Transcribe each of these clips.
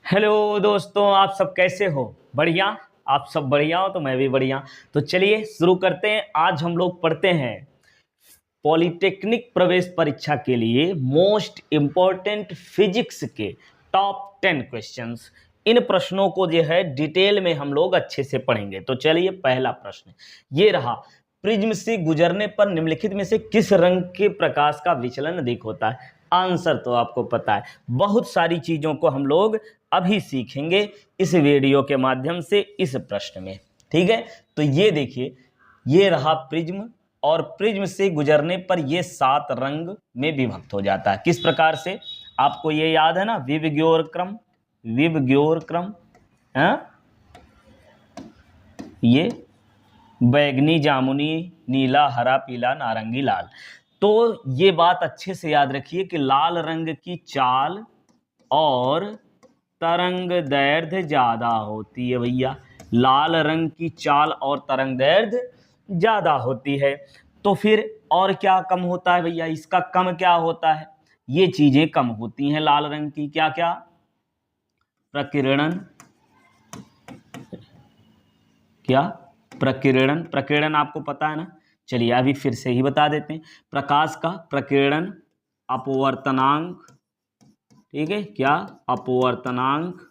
Hello दोस्तों, आप सब कैसे हो? बढ़िया। आप सब बढ़िया हो तो मैं भी बढ़िया। तो चलिए शुरू करते हैं। आज हम लोग पढ़ते हैं पॉलिटेक्निक प्रवेश परीक्षा के लिए मोस्ट इम्पॉर्टेंट फिजिक्स के टॉप 10 क्वेश्चंस। इन प्रश्नों को जो है डिटेल में हम लोग अच्छे से पढ़ेंगे। तो चलिए, पहला प्रश्न ये रहा। प्रिज्म से गुजरने पर निम्नलिखित में से किस रंग के प्रकाश का विचलन अधिक होता है? आंसर तो आपको पता है। बहुत सारी चीजों को हम लोग अभी सीखेंगे इस वीडियो के माध्यम से इस प्रश्न में। ठीक है, तो ये देखिए, ये रहा प्रिज्म, और प्रिज्म से गुजरने पर ये 7 रंग में विभक्त हो जाता है। किस प्रकार से? आपको ये याद है ना, विबग्योर क्रम, विबग्योर क्रम, ये बैगनी, जामुनी, नीला, हरा, पीला, नारंगी, लाल। तो ये बात अच्छे से याद रखिए कि लाल रंग की चाल और तरंग दैर्ध्य ज्यादा होती है भैया। लाल रंग की चाल और तरंग दैर्ध्य ज्यादा होती है। तो फिर और क्या कम होता है भैया? इसका कम क्या होता है? ये चीजें कम होती हैं लाल रंग की। क्या क्या? प्रकीर्णन। क्या? प्रकीर्णन। प्रकीर्णन आपको पता है ना? चलिए अभी फिर से ही बता देते हैं। प्रकाश का प्रकीर्णन, अपवर्तनांक, ठीक है, क्या? अपवर्तनांक,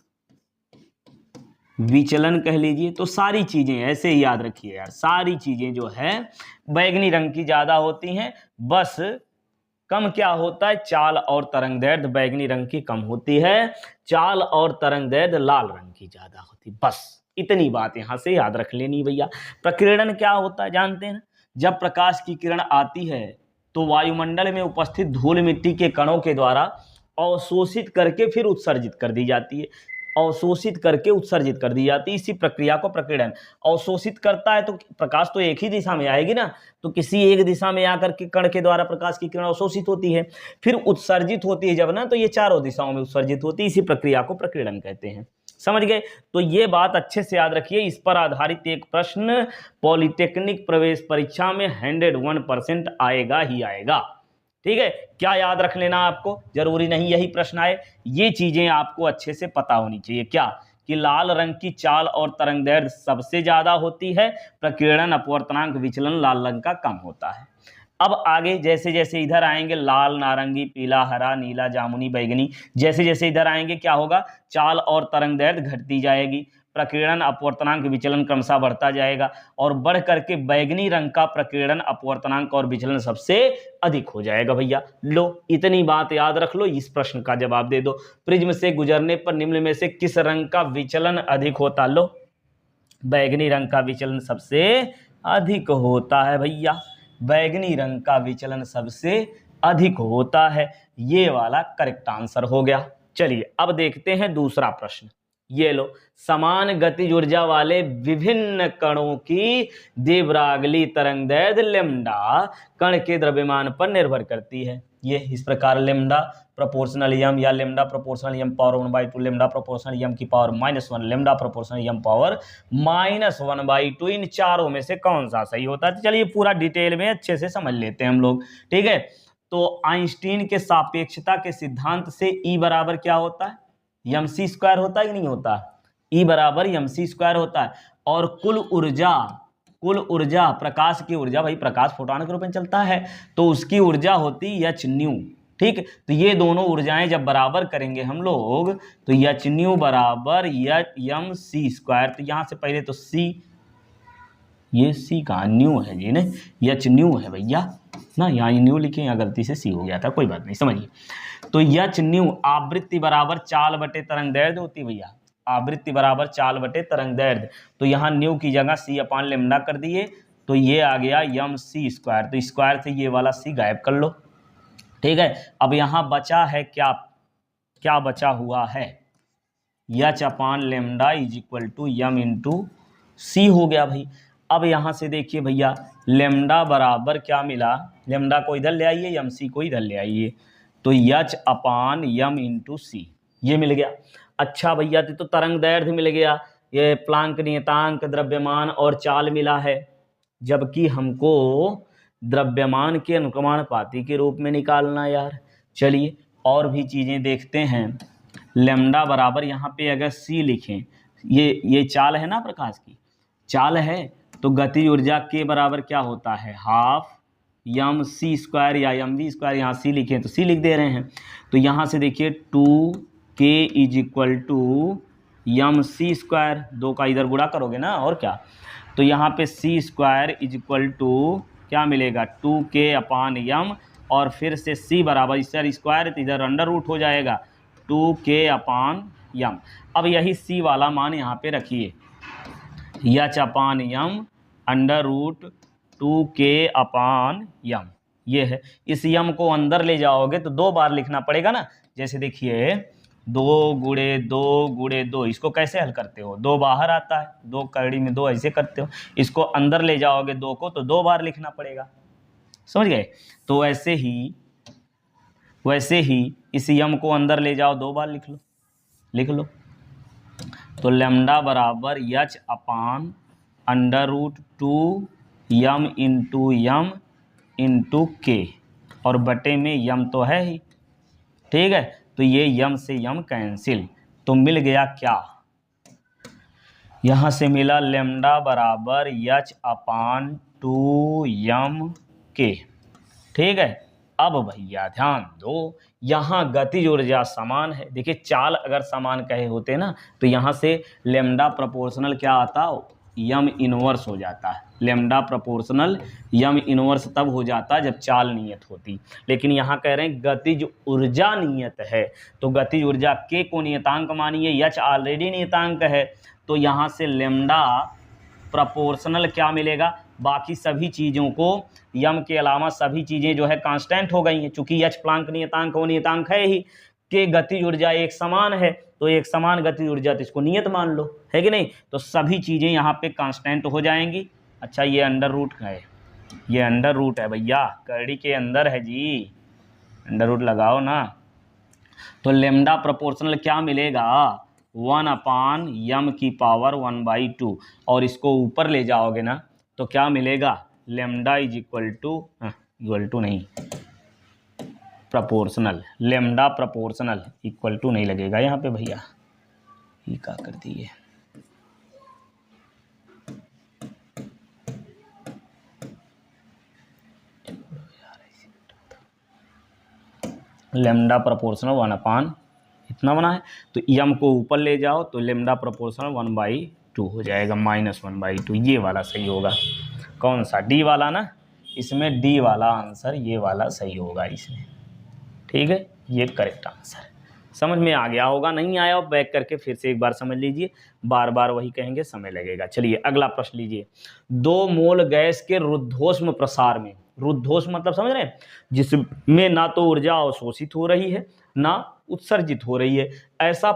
विचलन कह लीजिए। तो सारी चीजें ऐसे ही याद रखिए यार, सारी चीजें जो है बैगनी रंग की ज्यादा होती हैं। बस कम क्या होता है? चाल और तरंग दैर्ध्य बैगनी रंग की कम होती है, चाल और तरंग दैर्ध्य लाल रंग की ज्यादा होती। बस इतनी बात यहां से याद रख लेनी भैया। प्रकीर्णन क्या होता है जानते हैं? जब प्रकाश की किरण आती है तो वायुमंडल में उपस्थित धूल मिट्टी के कणों के द्वारा अवशोषित करके फिर उत्सर्जित कर दी जाती है। अवशोषित करके उत्सर्जित कर दी जाती है, इसी प्रक्रिया को प्रकीर्णन। अवशोषित करता है तो प्रकाश तो एक ही दिशा में आएगी ना, तो किसी एक दिशा में आकर के कण के द्वारा प्रकाश की किरण अवशोषित होती है, फिर उत्सर्जित होती है जब ना, तो ये चारों दिशाओं में उत्सर्जित होती है। इसी प्रक्रिया को प्रकीर्णन कहते हैं। समझ गए? तो ये बात अच्छे से याद रखिए। इस पर आधारित एक प्रश्न पॉलिटेक्निक प्रवेश परीक्षा में 101% आएगा ही आएगा। ठीक है, क्या याद रख लेना आपको? जरूरी नहीं यही प्रश्न आए, ये चीजें आपको अच्छे से पता होनी चाहिए। क्या? कि लाल रंग की चाल और तरंग दैर्ध्य सबसे ज्यादा होती है, प्रकीर्णन, अपवर्तनांक, विचलन लाल रंग का कम होता है। अब आगे जैसे जैसे इधर आएंगे, लाल, नारंगी, पीला, हरा, नीला, जामुनी, बैगनी, जैसे जैसे इधर आएंगे क्या होगा? चाल और तरंग दैर्ध्य घटती जाएगी, प्रकीर्णन, अपवर्तनांक, विचलन क्रमशः बढ़ता जाएगा, और बढ़ करके बैगनी रंग का प्रकीर्णन, अपवर्तनांक और विचलन सबसे अधिक हो जाएगा भैया। लो, इतनी बात याद रख लो, इस प्रश्न का जवाब दे दो। प्रिज्म से गुजरने पर निम्न में से किस रंग का विचलन अधिक होता? लो, बैगनी रंग का विचलन सबसे अधिक होता है भैया। बैगनी रंग का विचलन सबसे अधिक होता है। ये वाला करेक्ट आंसर हो गया। चलिए अब देखते हैं दूसरा प्रश्न। ये लो, समान गतिज ऊर्जा वाले विभिन्न कणों की देवरागली तरंग दैर्ध्य लैम्डा कण के द्रव्यमान पर निर्भर करती है। ये इस प्रकार लैम्डा प्रोपोर्शनल यम, या लैम्डा प्रोपोर्शनल यम पावर 1/2, लैम्डा प्रोपोर्शनल यम की पावर -1, लैम्डा प्रोपोर्शनल यम पावर -1/2, इन चारों में से कौन सा सही होता है? तो चलिए पूरा डिटेल में अच्छे से समझ लेते हैं हम लोग। ठीक है, तो आइंस्टीन के सापेक्षता के सिद्धांत से E बराबर क्या होता है? mc² होता है कि नहीं होता? E बराबर mc² होता है। और कुल ऊर्जा, प्रकाश की ऊर्जा, भाई प्रकाश फोटॉन के रूप में चलता है, तो उसकी ऊर्जा होती h न्यू। ठीक, तो ये दोनों ऊर्जाएं जब बराबर करेंगे हम लोग, तो h न्यू बराबर mc²। तो यहां से पहले तो c, ये c का न्यू है जी, नहीं h न्यू है भैया ना, यहाँ न्यू लिखे, यहाँ गलती से c हो गया था, कोई बात नहीं, समझिए। तो h न्यू आवृत्ति बराबर चाल बटे तरंग दैर्ध्य होती है भैया। आवृत्ति बराबर चाल बटे तरंग दैर्ध्य, तो यहाँ न्यू की जगह c/λ कर दिए, तो ये आ गया mc²। तो स्क्वायर से ये वाला c गायब कर लो। ठीक है, अब यहाँ बचा है क्या? क्या बचा हुआ है? h/λ = m × c हो गया भाई। अब यहां से देखिए भैया, लैम्डा बराबर क्या मिला? लैम्डा को इधर ले आइए, mc को इधर ले आइए, तो h/m × c ये मिल गया। अच्छा भैया, तो तरंग दैर्ध्य मिल गया, ये प्लांक नियतांक, द्रव्यमान और चाल मिला है, जबकि हमको द्रव्यमान के अनुक्रमानुपाती के रूप में निकालना यार। चलिए और भी चीजें देखते हैं। लेमडा बराबर यहाँ पे अगर c लिखें, ये चाल है ना प्रकाश की, चाल है, तो गतिज ऊर्जा के बराबर क्या होता है, हाफ यम सी स्क्वायर या यम वी स्क्वायर, यहाँ सी लिखें तो सी लिख दे रहे हैं। तो यहाँ से देखिए 2k is equal to M C square, 2 का इधर गुणा करोगे ना, और क्या, तो यहाँ पे सी स्क्वायर इज इक्वल टू क्या मिलेगा, 2k अपान यम, और फिर से c बराबर, इस स्क्वायर तो इधर अंडर रूट हो जाएगा, 2k अपान यम। अब यही c वाला मान यहाँ पे रखिए, यच अपान यम अंडर रूट 2k अपान यम, ये है। इस यम को अंदर ले जाओगे तो 2 बार लिखना पड़ेगा ना, जैसे देखिए 2 गुणे 2 गुणे 2, इसको कैसे हल करते हो, 2 बाहर आता है, 2 कड़ी में 2 ऐसे करते हो, इसको अंदर ले जाओगे 2 को तो 2 बार लिखना पड़ेगा, समझ गए। तो वैसे ही इस यम को अंदर ले जाओ, 2 बार लिख लो। तो लेमडा बराबर यच upon under root 2 M into के, और बटे में यम तो है ही, ठीक है, तो ये यम से यम कैंसिल, तो मिल गया क्या, यहाँ से मिला लेमडा बराबर यच अपान 2 यम के, ठीक है। अब भैया ध्यान दो, यहाँ गतिज ऊर्जा समान है, देखिए चाल अगर समान कहे होते ना तो यहाँ से लेमडा प्रोपोर्शनल क्या आता, यम इनवर्स हो जाता है, लेमडा प्रोपोर्शनल यम इनवर्स तब हो जाता जब चाल नियत होती, लेकिन यहाँ कह रहे हैं गतिज ऊर्जा नियत है, तो गतिज ऊर्जा के को नियतांक मानिए, यच ऑलरेडी नियतांक है, तो यहाँ से लेमडा प्रोपोर्शनल क्या मिलेगा, बाकी सभी चीज़ों को, यम के अलावा सभी चीज़ें जो है कांस्टेंट हो गई हैं, चूंकि यच प्लांक नियतांक वो नियतांक है ही, के गतिज ऊर्जा एक समान है, तो एक समान गतिज ऊर्जा तो इसको नियत मान लो, है कि नहीं, तो सभी चीज़ें यहाँ पे कांस्टेंट हो जाएंगी। अच्छा ये अंडर रूट है, ये अंडर रूट है भैया, कड़ी के अंदर है जी, अंडर रूट लगाओ ना, तो लेमडा प्रोपोर्शनल क्या मिलेगा, 1 अपान यम की पावर 1/2, और इसको ऊपर ले जाओगे ना तो क्या मिलेगा, लेमडा इज इक्वल टू नहीं, proportional, lambda proportional equal to नहीं लगेगा यहाँ पे भैया, ये क्या कर दिए, लेमडा प्रोपोर्शनल 1 अपान इतना बना है, तो यम को ऊपर ले जाओ तो लेमडा प्रोपोर्शनल 1/2 हो जाएगा, -1/2, ये वाला सही होगा, कौन सा, डी वाला ना, इसमें डी वाला आंसर ये वाला सही होगा इसमें, ठीक है, ये करेक्ट आंसर, समझ में आ गया होगा, नहीं आया बैक करके फिर से एक बार समझ लीजिए, बार बार वही कहेंगे समय लगेगा। चलिए अगला प्रश्न लीजिए, 2 मोल गैस के रुद्धोष्म प्रसार में, रुद्धोष्म मतलब समझ रहे हैं, जिसमें ना तो ऊर्जा अवशोषित हो रही है ना उत्सर्जित हो रही है, ऐसा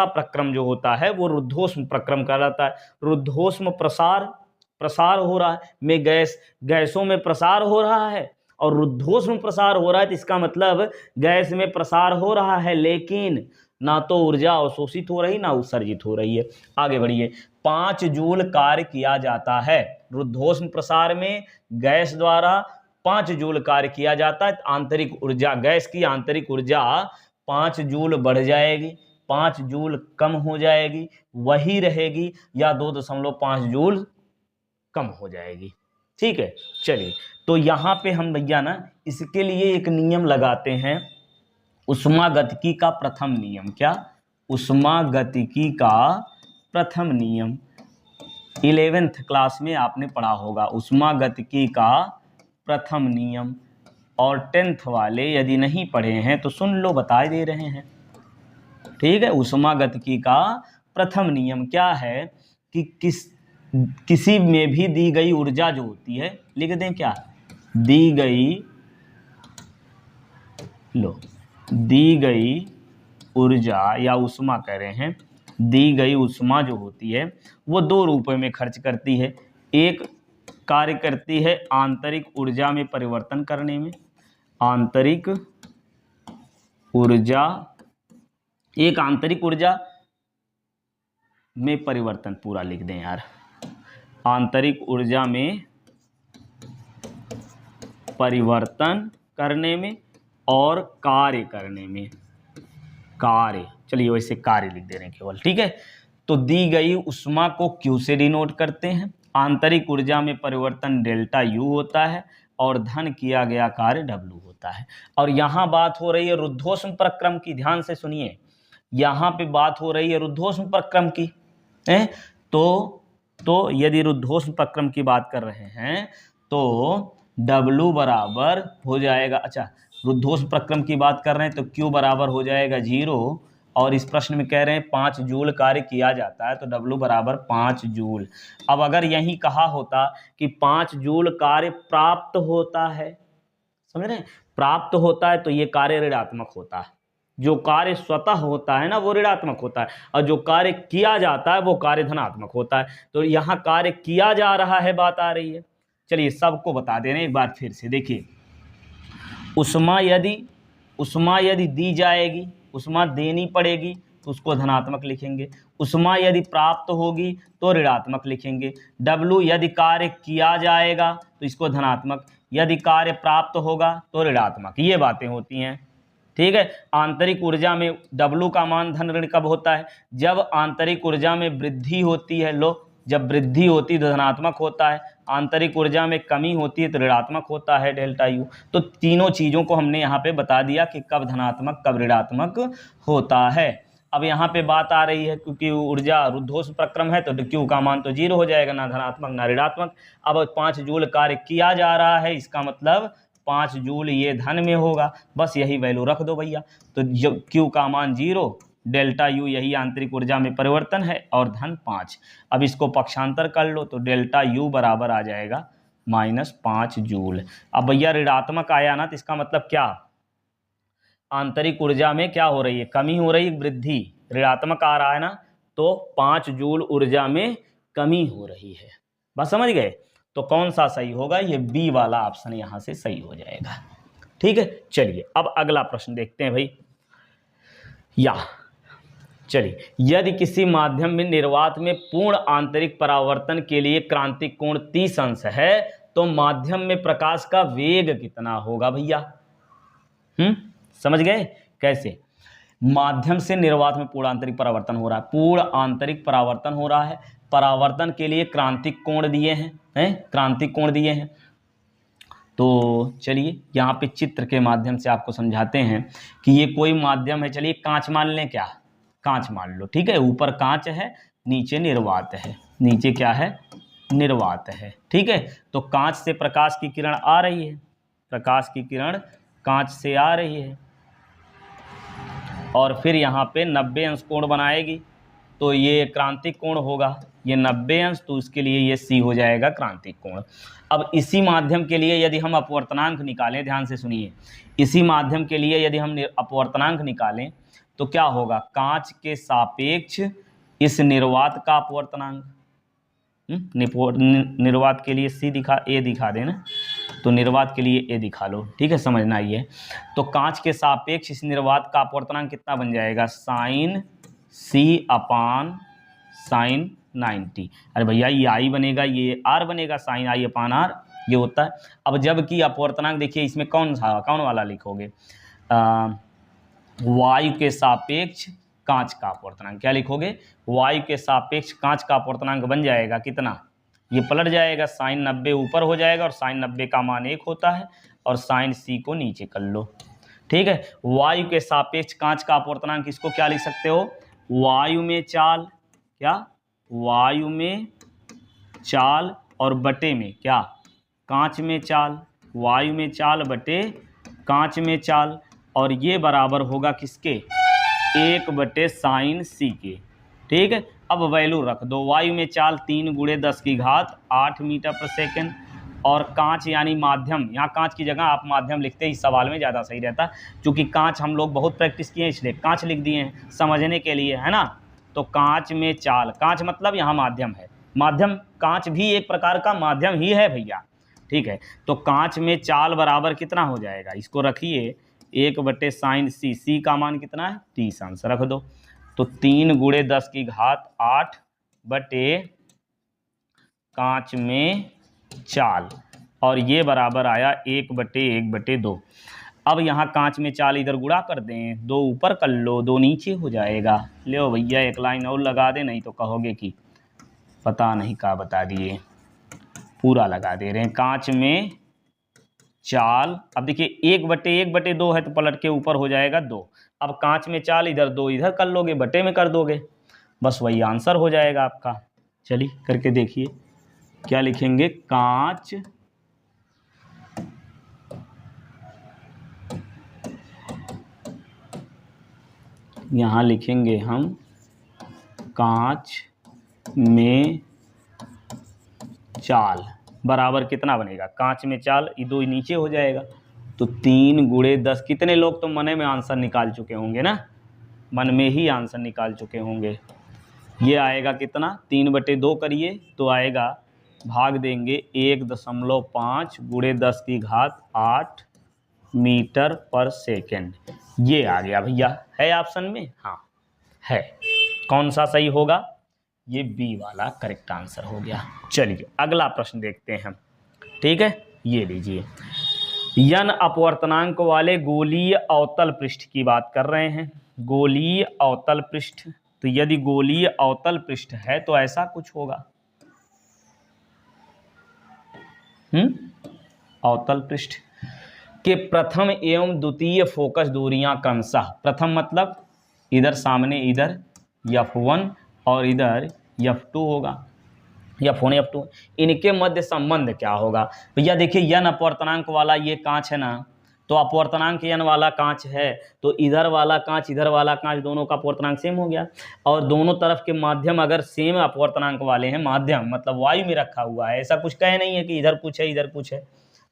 प्रक्रम जो होता है वो रुद्धोष्म प्रक्रम कहलाता है। रुद्धोष्म प्रसार हो रहा है, में गैसों में प्रसार हो रहा है, और रुद्धोष्म प्रसार हो रहा है, तो इसका मतलब गैस में प्रसार हो रहा है, लेकिन ना तो ऊर्जा अवशोषित हो रही ना उत्सर्जित हो रही है। आगे बढ़िए, 5 जूल कार्य किया जाता है, रुद्धोष्म प्रसार में गैस द्वारा 5 जूल कार्य किया जाता है, आंतरिक ऊर्जा, गैस की आंतरिक ऊर्जा 5 जूल बढ़ जाएगी, 5 जूल कम हो जाएगी, वही रहेगी, या 2.5 जूल कम हो जाएगी, ठीक है। चलिए तो यहाँ पे हम भैया ना इसके लिए एक नियम लगाते हैं, उष्मागतिकी का प्रथम नियम, क्या, उष्मागतिकी का प्रथम नियम, 11th क्लास में आपने पढ़ा होगा उष्मागतिकी का प्रथम नियम, और 10th वाले यदि नहीं पढ़े हैं तो सुन लो, बता दे रहे हैं, ठीक है। उष्मागतिकी का प्रथम नियम क्या है कि किसी में भी दी गई ऊर्जा जो होती है, लिख दें क्या, दी गई ऊर्जा या उष्मा कह रहे हैं, दी गई उष्मा जो होती है वो 2 रूपों में खर्च करती है, एक कार्य करती है आंतरिक ऊर्जा में परिवर्तन करने में, आंतरिक ऊर्जा, एक आंतरिक ऊर्जा में परिवर्तन, पूरा लिख दें यार, आंतरिक ऊर्जा में परिवर्तन करने में और कार्य करने में, कार्य, चलिए वैसे कार्य लिख दे रहे हैं केवल, ठीक है। तो दी गई उष्मा को Q से डिनोट करते हैं, आंतरिक ऊर्जा में परिवर्तन डेल्टा U होता है और धन किया गया कार्य W होता है। और यहाँ बात हो रही है रुद्धोष्म प्रक्रम की, ध्यान से सुनिए, यहाँ पे बात हो रही है रुद्धोष्म प्रक्रम की है। तो यदि रुद्धोष्म प्रक्रम की बात कर रहे हैं तो W बराबर हो जाएगा, अच्छा रुद्धोष्म प्रक्रम की बात कर रहे हैं तो Q बराबर हो जाएगा 0, और इस प्रश्न में कह रहे हैं 5 जूल कार्य किया जाता है तो W बराबर 5 जूल। अब अगर यही कहा होता कि 5 जूल कार्य प्राप्त होता है, समझ रहे हैं, प्राप्त होता है तो ये कार्य ऋणात्मक होता है। जो कार्य स्वतः होता है ना वो ऋणात्मक होता है, और जो कार्य किया जाता है वो कार्य धनात्मक होता है। तो यहाँ कार्य किया जा रहा है बात आ रही है। चलिए सबको बता दे रहे हैं एक बार फिर से, देखिए उष्मा यदि दी जाएगी, उष्मा देनी पड़ेगी तो उसको धनात्मक लिखेंगे, उष्मा यदि प्राप्त होगी तो ऋणात्मक लिखेंगे, W यदि कार्य किया जाएगा तो इसको धनात्मक, यदि कार्य प्राप्त होगा तो ऋणात्मक, ये बातें होती हैं, ठीक है। आंतरिक ऊर्जा में W का मान धन ऋण कब होता है, जब आंतरिक ऊर्जा में वृद्धि होती है, लो जब वृद्धि होती है तो धनात्मक होता है, आंतरिक ऊर्जा में कमी होती है तो ऋणात्मक होता है डेल्टा U। तो तीनों चीज़ों को हमने यहाँ पे बता दिया कि कब धनात्मक कब ऋणात्मक होता है। अब यहाँ पे बात आ रही है क्योंकि ऊर्जा रुद्धोष्म प्रक्रम है तो Q का मान तो 0 हो जाएगा, ना धनात्मक ना ऋणात्मक। अब 5 जूल कार्य किया जा रहा है, इसका मतलब 5 जूल ये धन में होगा, बस यही वैल्यू रख दो भैया। तो जब Q का मान 0, डेल्टा U यही आंतरिक ऊर्जा में परिवर्तन है और धन 5। अब इसको पक्षांतर कर लो तो डेल्टा U बराबर आ जाएगा -5 जूल। अब भैया ऋणात्मक आया ना तो इसका मतलब क्या, आंतरिक ऊर्जा में क्या हो रही है, कमी हो रही है, वृद्धि, ऋणात्मक आ रहा है ना, तो 5 जूल ऊर्जा में कमी हो रही है। बस समझ गए। तो कौन सा सही होगा, ये बी वाला ऑप्शन यहां से सही हो जाएगा, ठीक है। चलिए अब अगला प्रश्न देखते हैं भाई। चलिए यदि किसी माध्यम में निर्वात में पूर्ण आंतरिक परावर्तन के लिए क्रांतिक कोण 30 अंश है तो माध्यम में प्रकाश का वेग कितना होगा भैया। समझ गए कैसे, माध्यम से निर्वात में पूर्ण आंतरिक परावर्तन हो रहा है, पूर्ण आंतरिक परावर्तन हो रहा है, परावर्तन के लिए क्रांतिक कोण दिए हैं, क्रांतिक कोण दिए हैं। तो चलिए यहाँ पे चित्र के माध्यम से आपको समझाते हैं कि ये कोई माध्यम है। चलिए कांच मान लें, क्या कांच मान लो, ठीक है, ऊपर कांच है नीचे निर्वात है, नीचे क्या है निर्वात है, ठीक है। तो कांच से प्रकाश की किरण आ रही है, प्रकाश की किरण कांच से आ रही है और फिर यहाँ पे 90 अंश कोण बनाएगी तो ये क्रांतिक कोण होगा, ये 90 अंश, तो इसके लिए ये C हो जाएगा क्रांतिक कोण। अब इसी माध्यम के लिए यदि हम अपवर्तनांक निकालें, ध्यान से सुनिए, इसी माध्यम के लिए यदि हम अपवर्तनांक निकालें तो क्या होगा, कांच के सापेक्ष इस निर्वात का अपवर्तनांक, निर्वात के लिए A दिखा देना, तो निर्वात के लिए A दिखा लो, ठीक है, समझना ये। तो कांच के सापेक्ष इस निर्वात का अपवर्तनांक कितना बन जाएगा, sin C अपान sin 90। अरे भैया ये I बनेगा, ये R बनेगा, sin I अपान R ये होता है। अब जबकि अपवर्तनांक देखिए इसमें कौन वाला लिखोगे, वायु के सापेक्ष कांच का अपवर्तनांक, क्या लिखोगे, वायु के सापेक्ष कांच का अपवर्तनांक बन जाएगा कितना, ये पलट जाएगा, sin 90 ऊपर हो जाएगा और sin 90 का मान 1 होता है और sin C को नीचे कर लो, ठीक है। वायु के सापेक्ष कांच का अपवर्तनांक इसको क्या लिख सकते हो, वायु में चाल, क्या वायु में चाल और बटे में क्या कांच में चाल, वायु में चाल बटे कांच में चाल, और ये बराबर होगा किसके, 1/sin C के, ठीक है। अब वैल्यू रख दो, वायु में चाल 3 × 10⁸ मीटर पर सेकेंड, और कांच यानी माध्यम, यहाँ कांच की जगह आप माध्यम लिखते हैं, इस सवाल में ज़्यादा सही रहता, क्योंकि कांच हम लोग बहुत प्रैक्टिस किए हैं इसलिए कांच लिख दिए हैं समझने के लिए, है ना। तो कांच में चाल, कांच मतलब यहाँ माध्यम है, माध्यम कांच भी एक प्रकार का माध्यम ही है भैया, ठीक है। तो कांच में चाल बराबर कितना हो जाएगा, इसको रखिए 1/sin C, C का मान कितना है 30 अंश रख दो, तो 3 × 10⁸ बटे कांच में चाल, और ये बराबर आया 1/1/2। अब यहाँ कांच में चाल इधर गुणा कर दें, 2 ऊपर कर लो 2 नीचे हो जाएगा। लो भैया एक लाइन और लगा दे, नहीं तो कहोगे कि पता नहीं क्या बता दिए। पूरा लगा दे रहे हैं कांच में चाल। अब देखिए 1/1/2 है तो पलट के ऊपर हो जाएगा 2। अब कांच में चाल इधर 2 इधर कर लोगे, बटे में कर दोगे, बस वही आंसर हो जाएगा आपका। चलिए करके देखिए क्या लिखेंगे, कांच यहाँ लिखेंगे हम कांच में चाल बराबर कितना बनेगा, कांच में चाल ये 2 नीचे हो जाएगा तो 3 × 10। कितने लोग तो मन में आंसर निकाल चुके होंगे ना, मन में ही आंसर निकाल चुके होंगे। ये आएगा कितना, 3/2 करिए तो आएगा, भाग देंगे 1.5 × 10⁸ मीटर पर सेकेंड। ये आ गया भैया, है ऑप्शन में, हाँ है। कौन सा सही होगा, ये बी वाला करेक्ट आंसर हो गया। चलिए अगला प्रश्न देखते हैं हम, ठीक है। ये लीजिए, यन अपवर्तनांक वाले गोलीय अवतल पृष्ठ की बात कर रहे हैं। गोलीय अवतल पृष्ठ, तो यदि गोलीय अवतल पृष्ठ है तो ऐसा कुछ होगा। अवतल पृष्ठ के प्रथम एवं द्वितीय फोकस दूरियां क्रमशः, प्रथम मतलब इधर सामने इधर F1 और इधर F2 होगा, F1 F2, इनके मध्य संबंध क्या होगा। भैया देखिए यन अपवर्तनांक वाला ये कांच है ना, तो अपवर्तनांक यन वाला कांच है तो इधर वाला कांच इधर वाला कांच दोनों का अपवर्तनांक सेम हो गया। और दोनों तरफ के माध्यम अगर सेम अपवर्तनांक वाले हैं, माध्यम मतलब वायु में रखा हुआ है, ऐसा कुछ कहे नहीं है कि इधर कुछ है इधर कुछ है,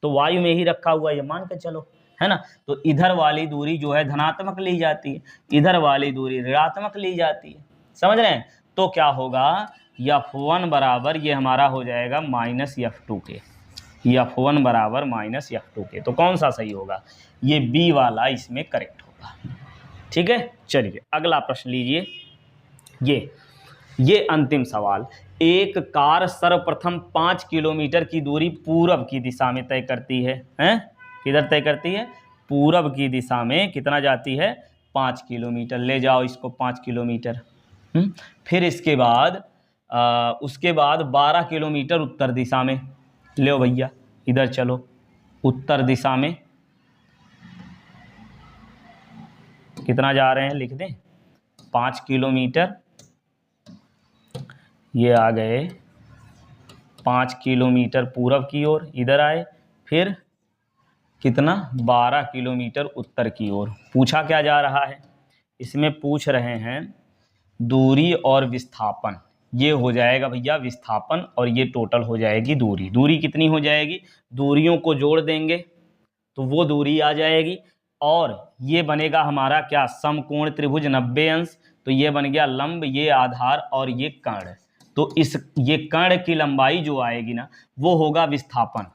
तो वायु में ही रखा हुआ है ये मान के चलो, है ना। तो इधर वाली दूरी जो है धनात्मक ली जाती है, इधर वाली दूरी ऋणात्मक ली जाती है, समझ रहे हैं। तो क्या होगा, F1 बराबर ये हमारा हो जाएगा -F2 के, F1 बराबर -F2 के। तो कौन सा सही होगा, ये बी वाला इसमें करेक्ट होगा, ठीक है। चलिए अगला प्रश्न लीजिए, ये अंतिम सवाल। एक कार सर्वप्रथम 5 किलोमीटर की दूरी पूरब की दिशा में तय करती है, हैं किधर तय करती है, पूरब की दिशा में कितना जाती है, 5 किलोमीटर। ले जाओ इसको 5 किलोमीटर। फिर इसके बाद उसके बाद 12 किलोमीटर उत्तर दिशा में, ले भैया इधर चलो, उत्तर दिशा में कितना जा रहे हैं लिख दें, 5 किलोमीटर। ये आ गए 5 किलोमीटर पूरब की ओर, इधर आए, फिर कितना 12 किलोमीटर उत्तर की ओर। पूछा क्या जा रहा है, इसमें पूछ रहे हैं दूरी और विस्थापन। ये हो जाएगा भैया विस्थापन और ये टोटल हो जाएगी दूरी। दूरी कितनी हो जाएगी, दूरियों को जोड़ देंगे तो वो दूरी आ जाएगी, और ये बनेगा हमारा क्या, समकोण त्रिभुज 90 अंश। तो ये बन गया लंब, ये आधार और ये कर्ण। तो ये कर्ण की लंबाई जो आएगी ना वो होगा विस्थापन।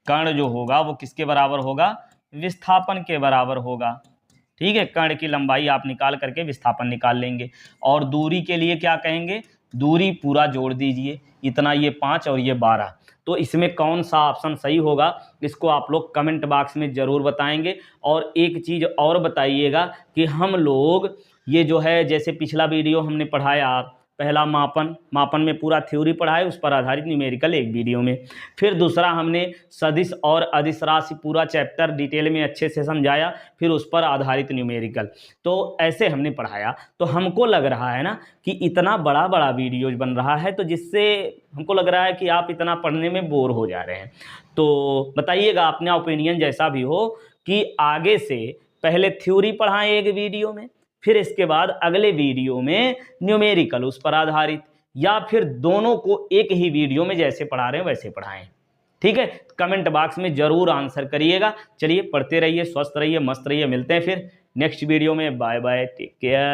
कर्ण जो होगा वो किसके बराबर होगा, विस्थापन के बराबर होगा, ठीक है। कर्ण की लंबाई आप निकाल करके विस्थापन निकाल लेंगे। और दूरी के लिए क्या कहेंगे, दूरी पूरा जोड़ दीजिए, इतना ये 5 और ये 12। तो इसमें कौन सा ऑप्शन सही होगा, इसको आप लोग कमेंट बॉक्स में ज़रूर बताएंगे। और एक चीज़ और बताइएगा कि हम लोग ये जो है, जैसे पिछला वीडियो हमने पढ़ाया, पहला मापन में पूरा थ्योरी पढ़ाए, उस पर आधारित न्यूमेरिकल एक वीडियो में। फिर दूसरा हमने सदिश और अदिश राशि पूरा चैप्टर डिटेल में अच्छे से समझाया, फिर उस पर आधारित न्यूमेरिकल। तो ऐसे हमने पढ़ाया। तो हमको लग रहा है ना कि इतना बड़ा बड़ा वीडियोज बन रहा है, तो जिससे हमको लग रहा है कि आप इतना पढ़ने में बोर हो जा रहे हैं। तो बताइएगा अपना ओपिनियन जैसा भी हो, कि आगे से पहले थ्योरी पढ़ाएं एक वीडियो में, फिर इसके बाद अगले वीडियो में न्यूमेरिकल उस पर आधारित, या फिर दोनों को एक ही वीडियो में जैसे पढ़ा रहे हैं वैसे पढ़ाएं, ठीक है। कमेंट बॉक्स में जरूर आंसर करिएगा। चलिए पढ़ते रहिए, स्वस्थ रहिए, मस्त रहिए। मिलते हैं फिर नेक्स्ट वीडियो में। Bye bye, take care.